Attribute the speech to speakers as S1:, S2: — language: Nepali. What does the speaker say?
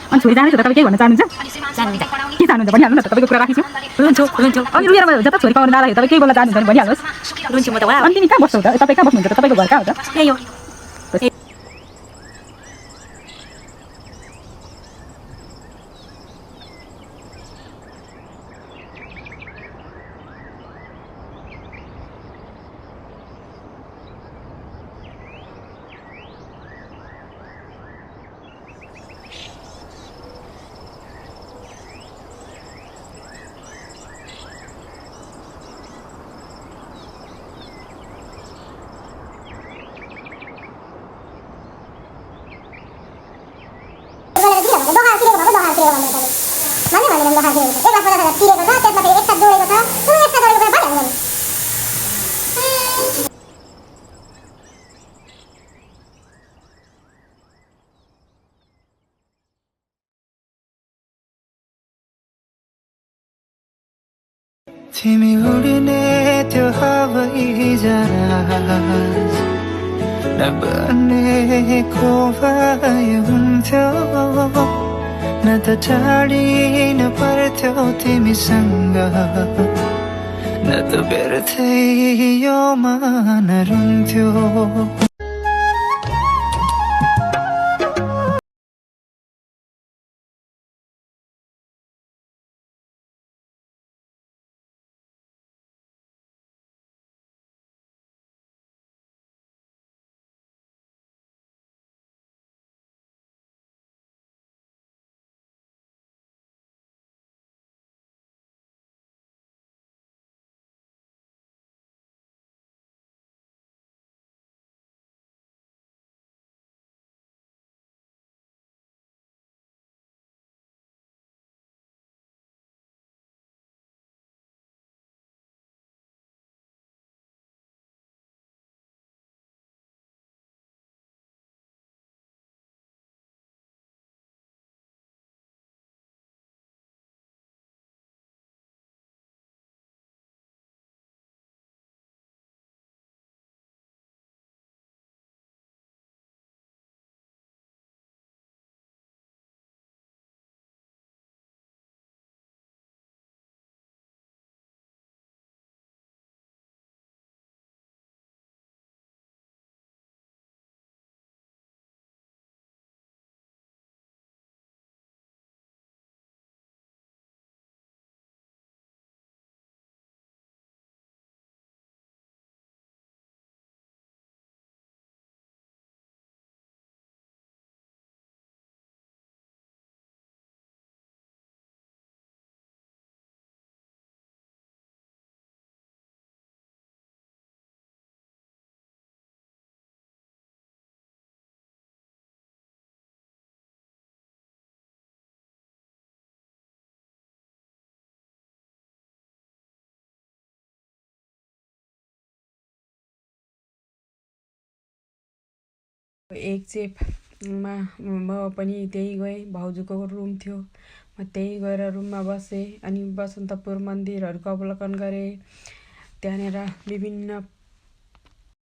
S1: अनि छोरी जाने त तपाईँ के भन्न चाहनुहुन्छ के चाहनुहुन्छ भनिहाल्नु न त तपाईँको कुरा राखिछु अनि रुएर जता छोरी पाउनु नाला तपाईँ केही बोल्न चाहनुहुन्छ भने भनिहाल्नुहोस् अनि तिमी कहाँ बस्छौ त तपाईँ कहाँ बस्नुहुन्छ त तपाईँको घर कहाँ हो त
S2: यही हो
S3: तिमी उड्ने त्यो हवाई जहाज नबनेको भए हुन्थ्यो न त टाढिन पर्थ्यो तिमीसँग न त बेर्थै यो मन रुन्थ्यो
S4: एक चेपमा म पनि त्यही गएँ भाउजूको रुम थियो म त्यही गएर रुममा बसेँ अनि बसन्तपुर मन्दिरहरूको अवलोकन गरेँ त्यहाँनिर विभिन्न